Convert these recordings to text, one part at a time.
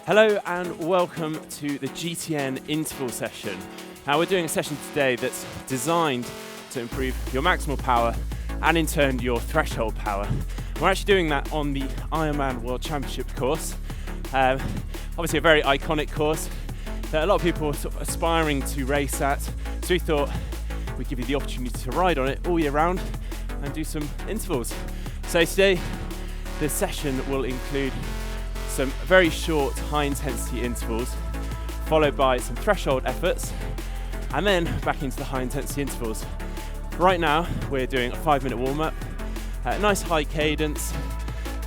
Hello and welcome to the GTN interval session. Now we're doing a session today that's designed to improve your maximal power and in turn your threshold power. We're actually doing that on the Ironman World Championships course. Obviously a very iconic course that a lot of people are sort of aspiring to race at. So we thought we'd give you the opportunity to ride on it all year round and do some intervals. So today the session will include some very short high intensity intervals followed by some threshold efforts and then back into the high intensity intervals. Right now we're doing a 5-minute warm-up at a nice high cadence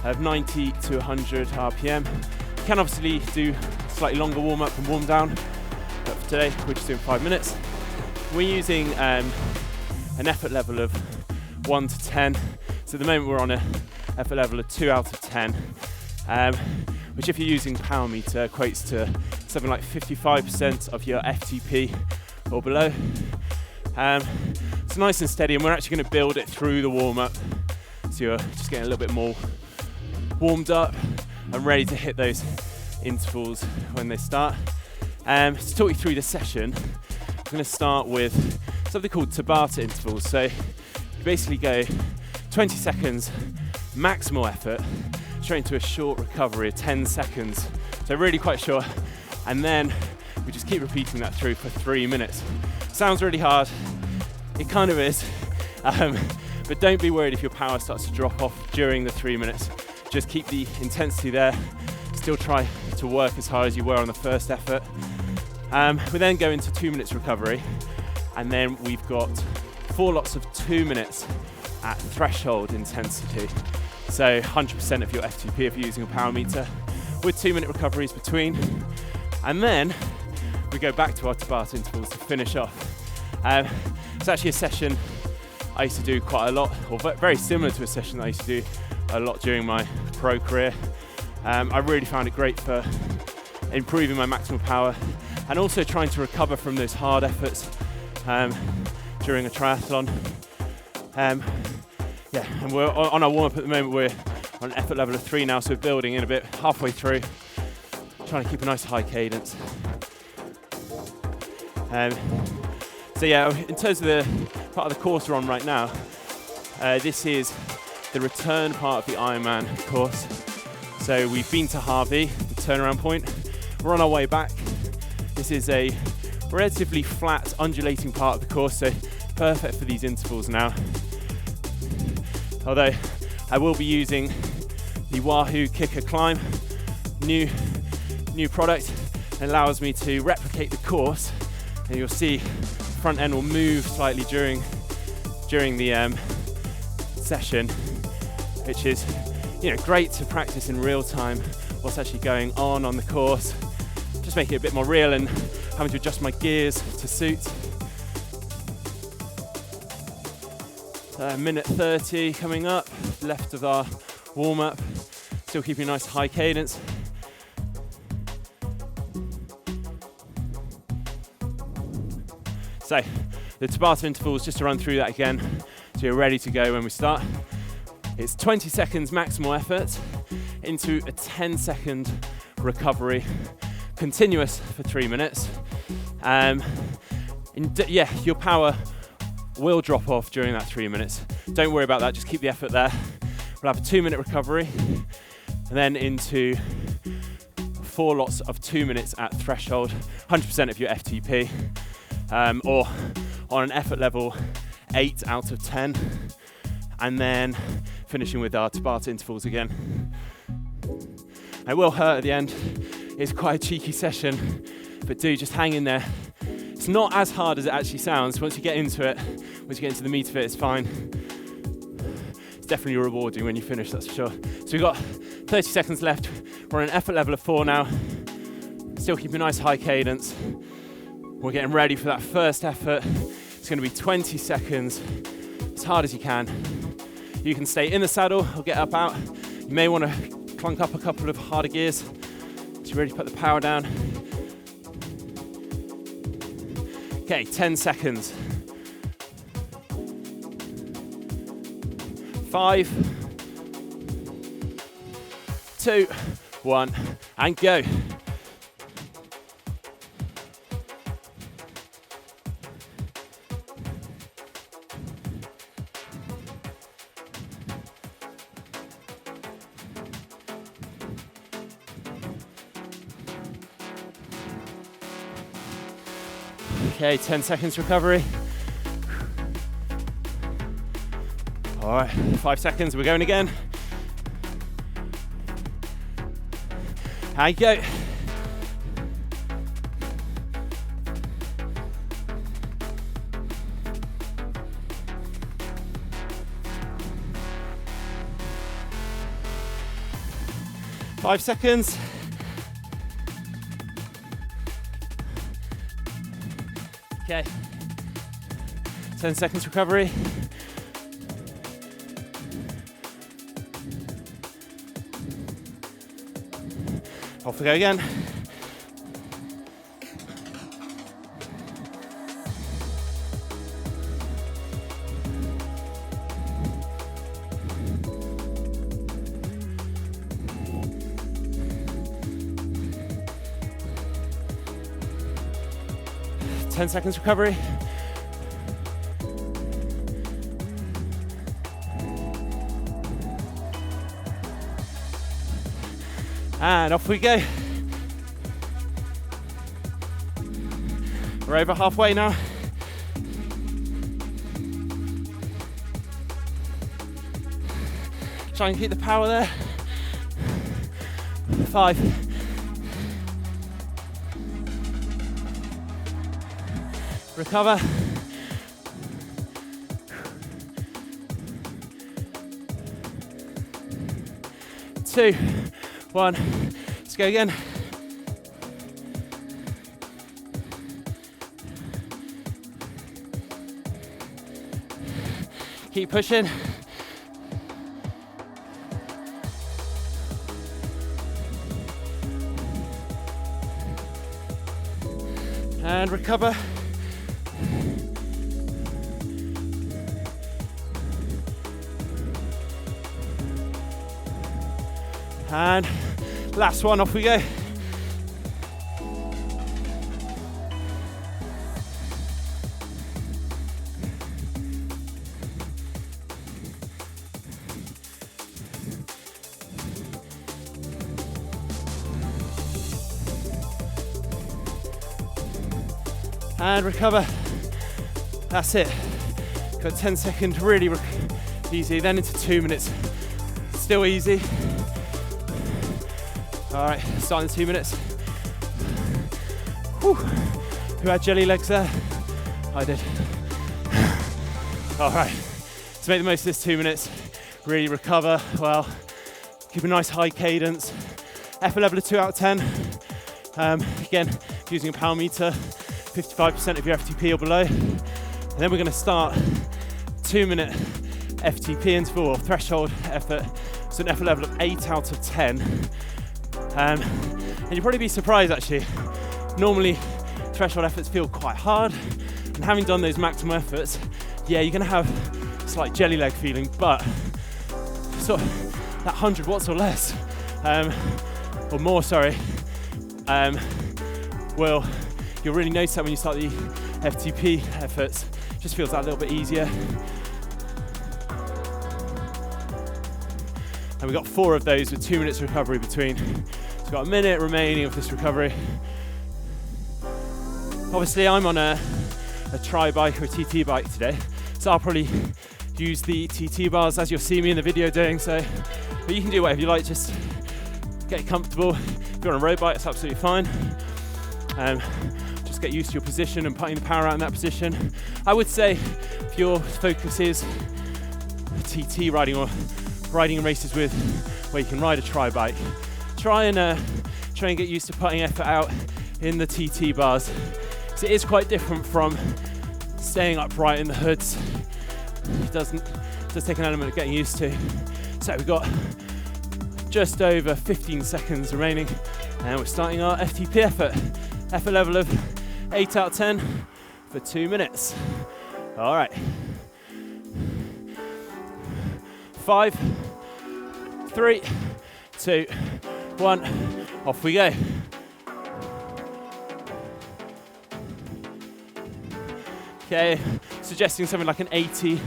of 90 to 100 RPM. You can obviously do a slightly longer warm-up and warm down, but for today we're just doing 5 minutes. We're using an effort level of 1 to 10. So at the moment we're on an effort level of 2 out of 10. Which if you're using power meter equates to something like 55% of your FTP or below. It's nice and steady and we're actually going to build it through the warm-up. So you're just getting a little bit more warmed up and ready to hit those intervals when they start. To talk you through the session, I'm going to start with something called Tabata intervals. So you basically go 20 seconds maximal effort straight into a short recovery of 10 seconds. So really quite short. And then we just keep repeating that through for 3 minutes. Sounds really hard. It kind of is. But don't be worried if your power starts to drop off during the 3 minutes. Just keep the intensity there. Still try to work as hard as you were on the first effort. We then go into 2 minutes recovery. And then we've got 4 lots of 2 minutes at threshold intensity. So 100% of your FTP if you're using a power meter with 2-minute recoveries between. And then we go back to our Tabata intervals to finish off. It's actually a session I used to do quite a lot, or very similar to a session that I used to do a lot during my pro career. I really found it great for improving my maximal power and also trying to recover from those hard efforts during a triathlon. Yeah, and we're on our warm-up at the moment. We're on an effort level of 3 now, so we're building in a bit, halfway through, trying to keep a nice high cadence. So yeah, in terms of the part of the course we're on right now, this is the return part of the Ironman course. So we've been to Hawi, the turnaround point. We're on our way back. This is a relatively flat, undulating part of the course, so perfect for these intervals now. Although I will be using the Wahoo Kickr Climb, new product, and allows me to replicate the course. And you'll see the front end will move slightly during the session, which is great to practice in real time what's actually going on the course. Just make it a bit more real and having to adjust my gears to suit. Minute 30 coming up, left of our warm-up, still keeping a nice high cadence. So, the Tabata intervals, just to run through that again, so you're ready to go when we start. It's 20 seconds maximal effort into a 10-second recovery, continuous for 3 minutes. Your power will drop off during that 3 minutes. Don't worry about that, just keep the effort there. We'll have a 2-minute recovery and then into 4 lots of 2 minutes at threshold, 100% of your FTP, or on an effort level 8 out of 10, and then finishing with our Tabata intervals again. It will hurt at the end. It's quite a cheeky session, but do just hang in there. It's not as hard as it actually sounds. Once you get into it, once you get into the meat of it, it's fine. It's definitely rewarding when you finish, that's for sure. So we've got 30 seconds left. We're on an effort level of 4 now. Still keeping a nice high cadence. We're getting ready for that first effort. It's going to be 20 seconds, as hard as you can. You can stay in the saddle or get up out. You may want to clunk up a couple of harder gears to really put the power down. Okay, 10 seconds. 5, 2, 1, and go. Okay, 10 seconds recovery. All right, 5 seconds, we're going again. How you go? Five seconds. Okay. 10 seconds recovery. Off we go again. Ten seconds recovery. And off we go. We're over halfway now. Try and keep the power there. 5. Recover. 2, 1. Let's go again. Keep pushing. And recover. And last one, off we go. And recover. That's it. Got 10-second really easy, then into 2 minutes. Still easy. All right, starting 2 minutes. Whew. Who had jelly legs there? I did. All right, let's make the most of this 2 minutes. Really recover well. Keep a nice high cadence. Effort level of 2 out of 10. Again, using a power meter, 55% of your FTP or below. And then we're going to start 2-minute FTP interval or threshold effort. So an effort level of 8 out of 10. And you'll probably be surprised actually. Normally threshold efforts feel quite hard. And having done those maximal efforts, yeah, you're going to have a slight jelly leg feeling, but sort of that 100 watts or less, or more, sorry, you'll really notice that when you start the FTP efforts. It just feels that little bit easier. And we've got 4 of those with 2 minutes recovery between. So we've got a minute remaining of this recovery. Obviously I'm on a tri bike or a TT bike today, so I'll probably use the TT bars as you'll see me in the video doing so. But you can do whatever you like, just get comfortable. If you're on a road bike, it's absolutely fine. Just get used to your position and putting the power out in that position. I would say if your focus is TT riding or riding races with where you can ride a tri bike, try and get used to putting effort out in the TT bars. Because it is quite different from staying upright in the hoods. It does take an element of getting used to. So we've got just over 15 seconds remaining and we're starting our FTP effort level of 8 out of 10 for 2 minutes. All right. 5, 3, 2, 1, off we go. Okay, suggesting something like an 80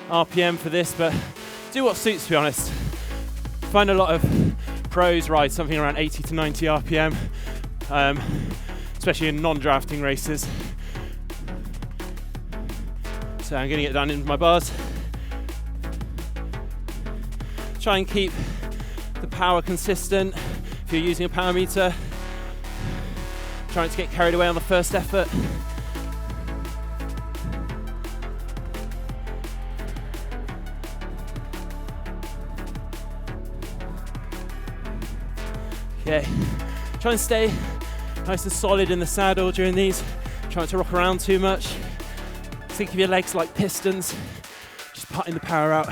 RPM for this, but do what suits, to be honest. Find a lot of pros ride something around 80 to 90 RPM, especially in non-drafting races. So I'm getting it done in my bars. Try and keep the power consistent. If you're using a power meter, trying to get carried away on the first effort. Okay, try and stay nice and solid in the saddle during these. Try not to rock around too much. Think of your legs like pistons, just putting the power out.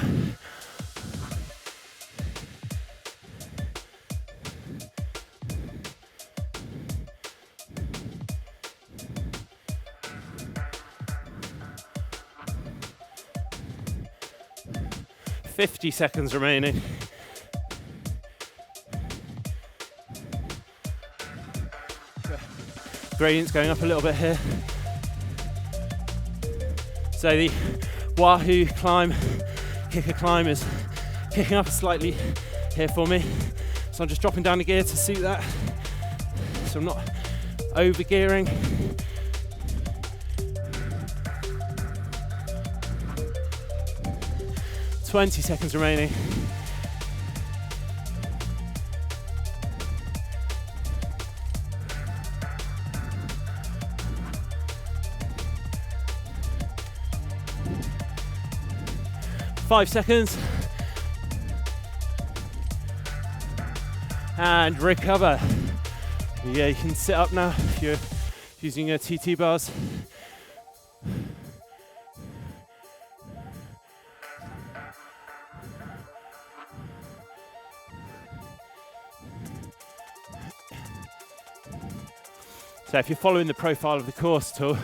"50 seconds remaining. Gradient's going up a little bit here. So the Wahoo Kickr Climb is kicking up slightly here for me. So I'm just dropping down the gear to suit that. So I'm not over gearing. "20 seconds remaining. "5 seconds. And recover. Yeah, you can sit up now if you're using your TT bars. So if you're following the profile of the course tool,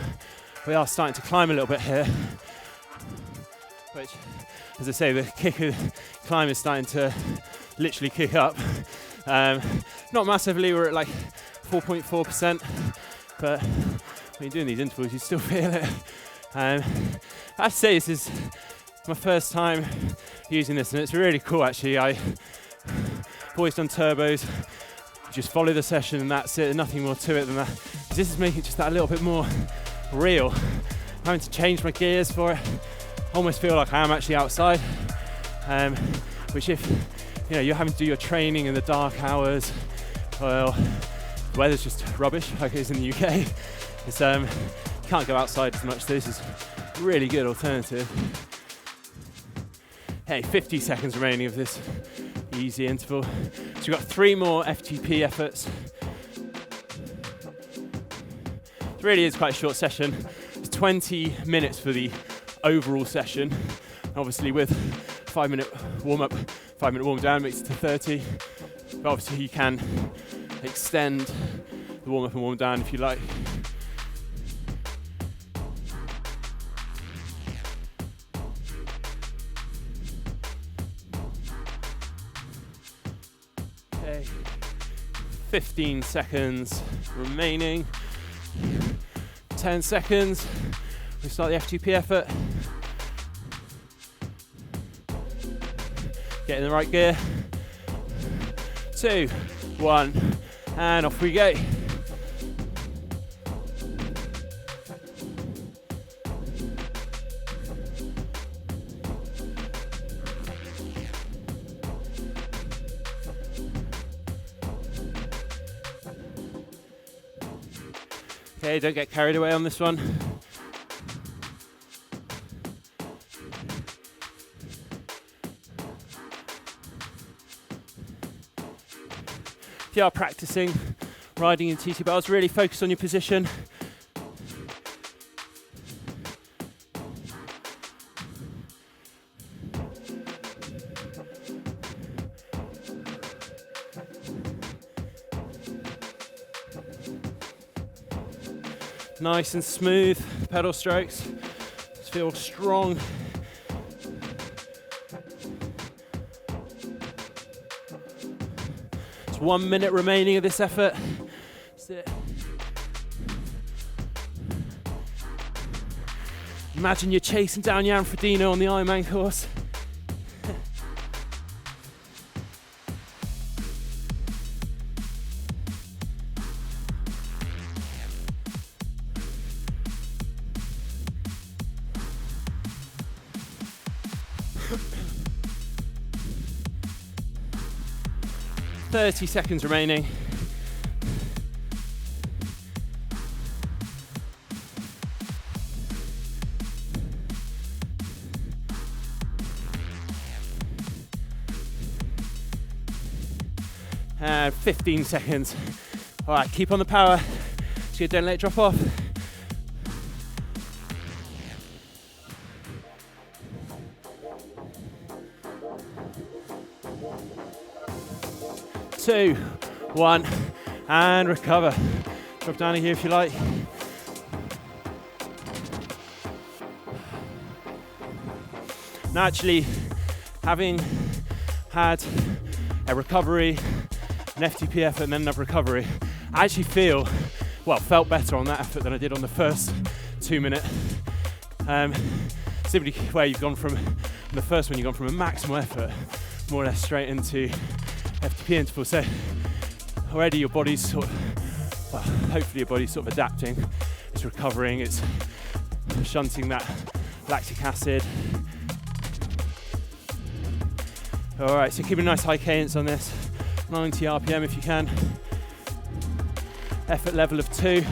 we are starting to climb a little bit here, which, as I say, the Kickr Climb is starting to literally kick up. Not massively, we're at like 4.4%, but when you're doing these intervals, you still feel it. I have to say, this is my first time using this, and it's really cool actually. I've always done turbos, just follow the session and that's it, nothing more to it than that. This is making it just that little bit more real. I'm having to change my gears for it. Almost feel like I am actually outside, which if you're having to do your training in the dark hours, well, the weather's just rubbish like it is in the UK. It's, you can't go outside as much, so this is a really good alternative. Hey, 50 seconds remaining of this easy interval. So we've got 3 more FTP efforts. It really is quite a short session. It's 20 minutes for the overall session. Obviously with 5-minute warm-up, 5-minute warm-down makes it to 30. But obviously you can extend the warm-up and warm-down if you like. Okay, 15 seconds remaining. 10 seconds. We start the FTP effort. Get in the right gear. 2, 1, and off we go. Okay, don't get carried away on this one. If you are practicing riding in TT bars, really focus on your position. Nice and smooth pedal strokes. Just feel strong. It's 1 minute remaining of this effort. That's it. Imagine you're chasing down Jan Frodeno on the Ironman course. 30 seconds remaining. And 15 seconds. All right, keep on the power. It's good, don't let it drop off. Two, one, and recover. Drop down here if you like. Naturally, having had a recovery, an FTP effort and then another recovery, I actually felt better on that effort than I did on the first 2 minute. Simply where you've gone from, the first one you've gone from a maximal effort more or less straight into FTP interval. So already your body's hopefully your body's sort of adapting, it's recovering, it's shunting that lactic acid. All right, so keep a nice high cadence on this, 90 RPM if you can. Effort level of 2.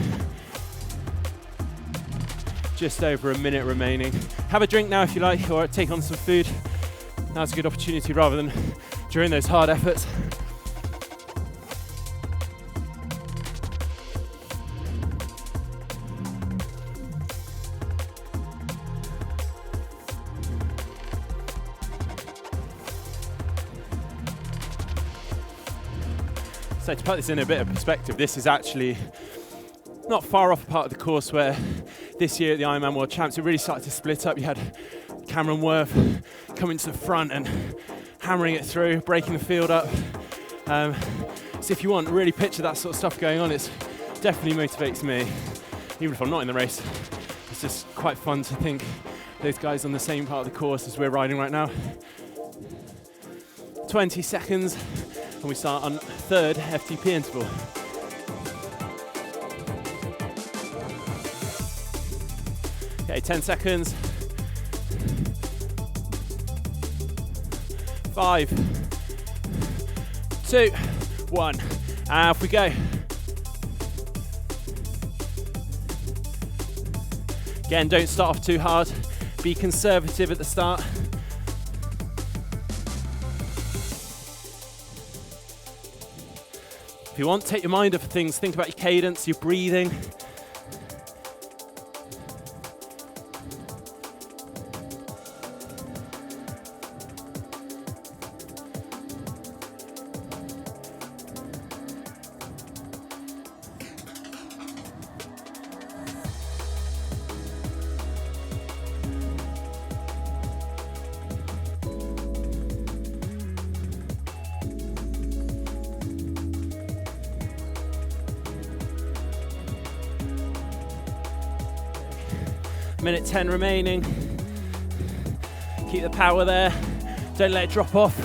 Just over a minute remaining. Have a drink now if you like, or take on some food. Now's a good opportunity rather than during those hard efforts. So to put this in a bit of perspective, this is actually not far off a part of the course where this year at the Ironman World Champs, it really started to split up. You had Cameron Worth coming to the front and hammering it through, breaking the field up. So if you want to really picture that sort of stuff going on, it definitely motivates me. Even if I'm not in the race, it's just quite fun to think those guys on the same part of the course as we're riding right now. 20 seconds. And we start on third FTP interval. Okay, 10 seconds. 5, 2, 1, and off we go. Again, don't start off too hard. Be conservative at the start. If you want, take your mind off of things. Think about your cadence, your breathing. Minute 10 remaining. Keep the power there. Don't let it drop off.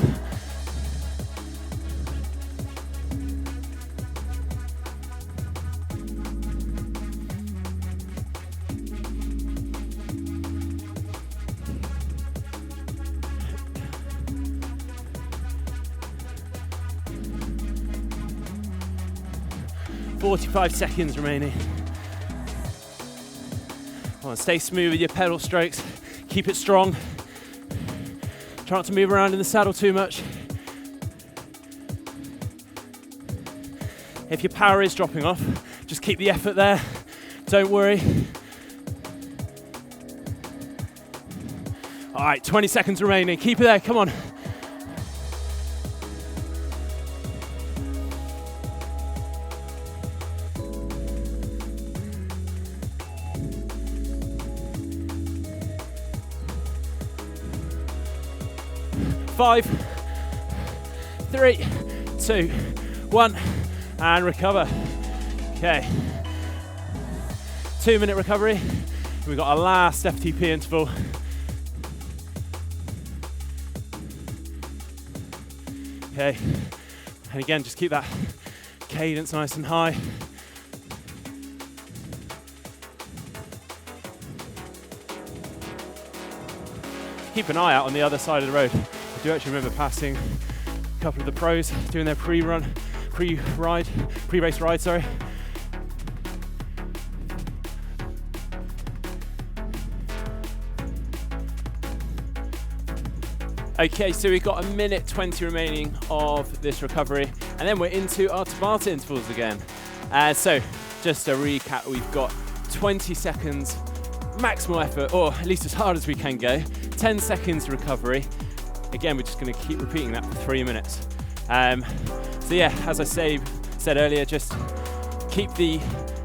"45 seconds remaining. Come on, stay smooth with your pedal strokes. Keep it strong. Try not to move around in the saddle too much. If your power is dropping off, just keep the effort there. Don't worry. All right, 20 seconds remaining. Keep it there, come on. Five, 3, 2, 1, and recover. Okay. 2 minute recovery. We've got our last FTP interval. Okay. And again, just keep that cadence nice and high. Keep an eye out on the other side of the road. I do actually remember passing A couple of the pros doing their pre-race ride, sorry. Okay, so we've got 1:20 remaining of this recovery, and then we're into our Tabata intervals again. So, just to recap, we've got 20 seconds maximal effort, or at least as hard as we can go, 10 seconds recovery. Again, we're just going to keep repeating that for 3 minutes. So yeah, as I said earlier, just keep the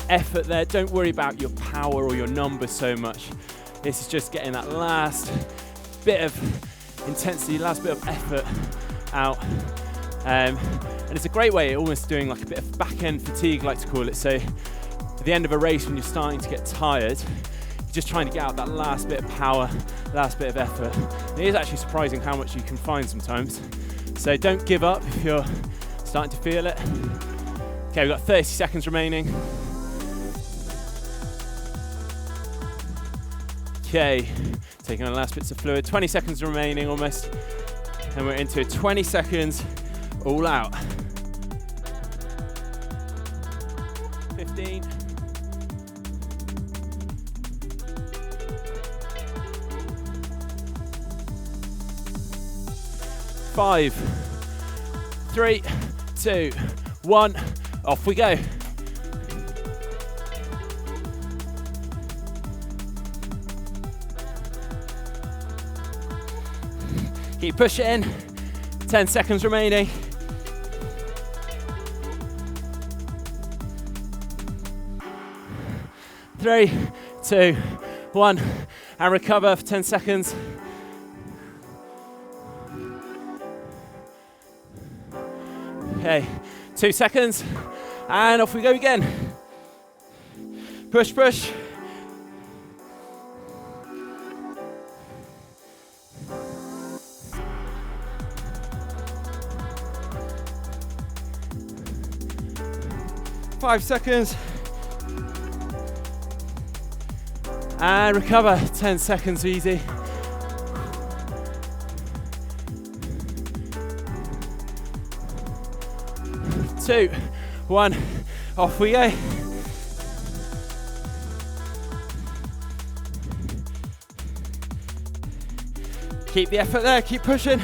effort there. Don't worry about your power or your numbers so much. This is just getting that last bit of intensity, last bit of effort out. And it's a great way, almost doing like a bit of back-end fatigue, I like to call it. So at the end of a race, when you're starting to get tired, you're just trying to get out that last bit of power, last bit of effort. And it is actually surprising how much you can find sometimes. So don't give up if you're starting to feel it. Okay, we've got 30 seconds remaining. Okay, taking on the last bits of fluid. 20 seconds remaining almost. And we're into 20 seconds all out. 15. 5, 3, 2, 1, off we go. Keep pushing, 10 seconds remaining. 3, 2, 1, and recover for 10 seconds. Okay, 2 seconds, and off we go again. Push, push. Five seconds. And recover, 10 seconds easy. 2, 1, off we go. Keep the effort there, keep pushing.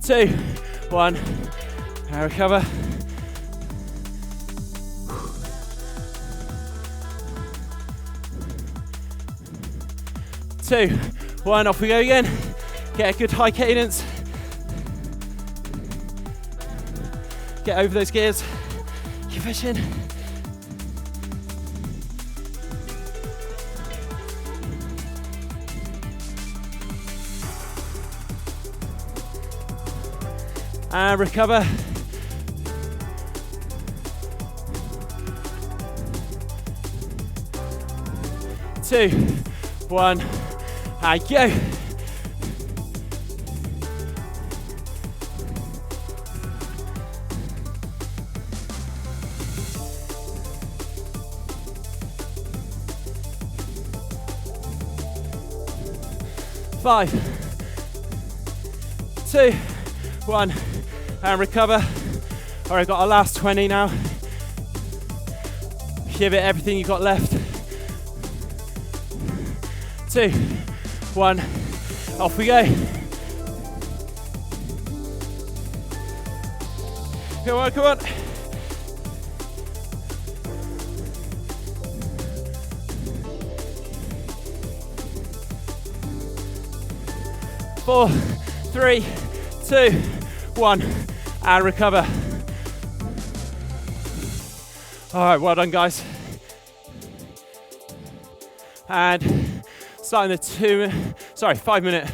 Two, 1, and recover. 2, 1, off we go again. Get a good high cadence. Get over those gears. Keep pushing. And recover. Two, 1, and go. Five, 2, 1, and recover. All right, got our last 20 now. Give it everything you got left. 2, 1, off we go. Come on, come on. Four, 3, 2, 1, and recover. All right, well done, guys. And starting the 5 minute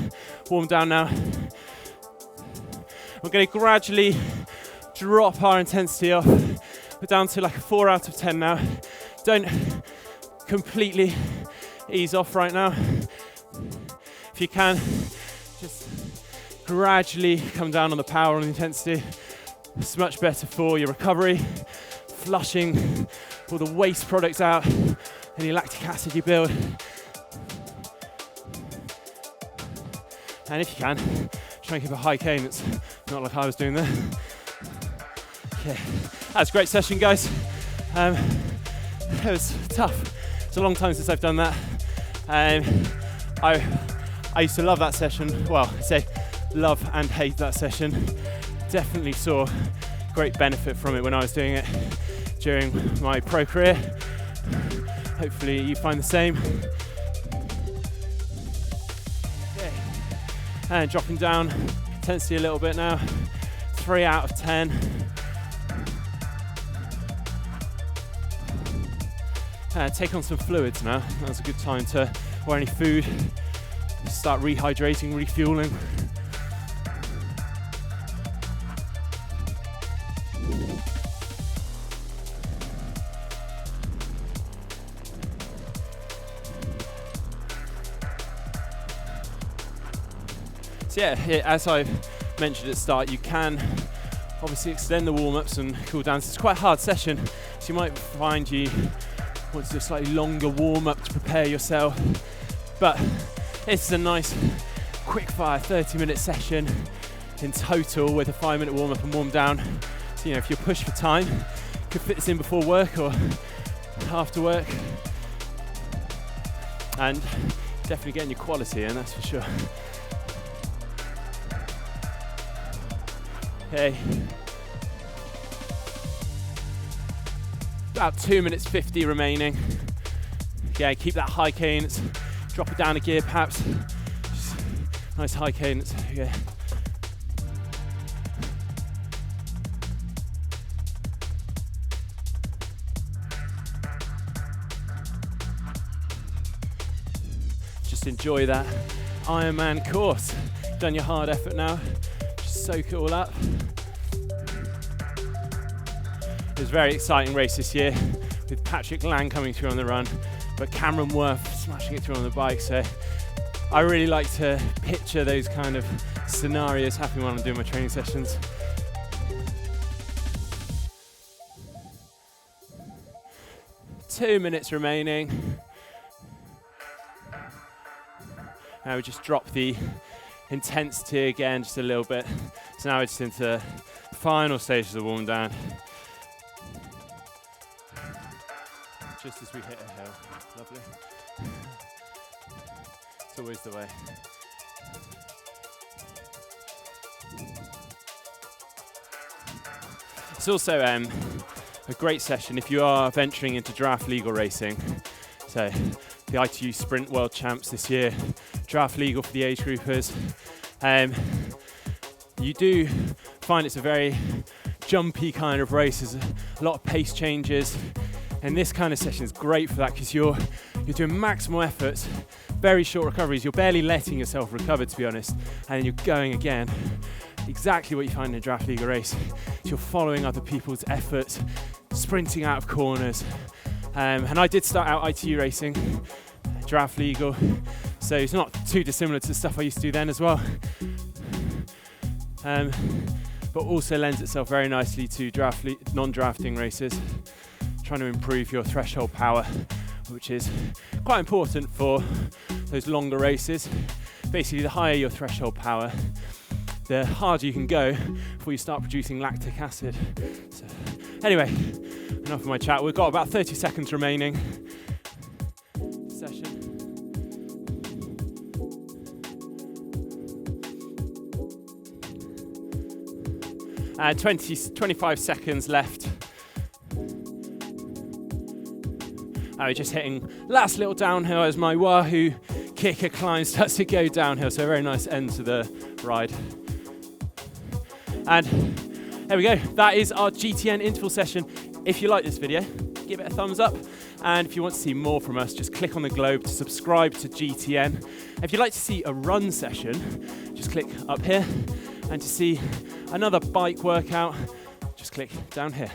warm down now. We're going to gradually drop our intensity off. We're down to like a 4 out of 10 now. Don't completely ease off right now. If you can, just gradually come down on the power and the intensity. It's much better for your recovery, flushing all the waste products out, any lactic acid you build. And if you can, try and keep a high cadence, not like I was doing there. Okay, that's a great session, guys. It was tough. It's a long time since I've done that. I used to love that session. Well, I say love and hate that session. Definitely saw great benefit from it when I was doing it during my pro career. Hopefully you find the same. Okay. And dropping down intensity a little bit now. 3 out of 10. Take on some fluids now. Now's a good time to, or any food, start rehydrating, refueling. So yeah, as I've mentioned at the start, you can obviously extend the warm-ups and cool downs. It's quite a hard session, so you might find you want to do a slightly longer warm-up to prepare yourself. But it's a nice quick fire 30-minute session in total with a 5-minute warm-up and warm down. So you know, if you're pushed for time, you could fit this in before work or after work. And definitely getting your quality in, that's for sure. Okay. About 2 minutes 50 remaining. Okay, keep that high cadence. Drop it down a gear perhaps. Just nice high cadence. Okay. Just enjoy that Ironman course. Done your hard effort now. Just soak it all up. It was a very exciting race this year with Patrick Lang coming through on the run, but Cameron Worth smashing it through on the bike. So I really like to picture those kind of scenarios happening when I'm doing my training sessions. Two minutes remaining. Now we just drop the intensity again just a little bit. So now we're just into the final stages of the warm down. Just as we hit a hill. Lovely. It's always the way. It's also a great session if you are venturing into draft legal racing. So the ITU Sprint World Champs this year, draft legal for the age groupers. You do find it's a very jumpy kind of race. There's a lot of pace changes. And this kind of session is great for that because you're doing maximal efforts, very short recoveries. You're barely letting yourself recover, to be honest, and then you're going again. Exactly what you find in a draft legal race. You're following other people's efforts, sprinting out of corners. And I did start out ITU racing, draft legal, so it's not too dissimilar to the stuff I used to do then as well. But also lends itself very nicely to non-drafting races. Trying to improve your threshold power, which is quite important for those longer races. Basically, the higher your threshold power, the harder you can go before you start producing lactic acid. So, anyway, enough of my chat. We've got about 30 seconds remaining. Session. And 25 seconds left. We're just hitting last little downhill as my Wahoo Kickr Climb starts to go downhill. So a very nice end to the ride. And there we go. That is our GTN interval session. If you like this video, give it a thumbs up. And if you want to see more from us, just click on the globe to subscribe to GTN. If you'd like to see a run session, just click up here. And to see another bike workout, just click down here.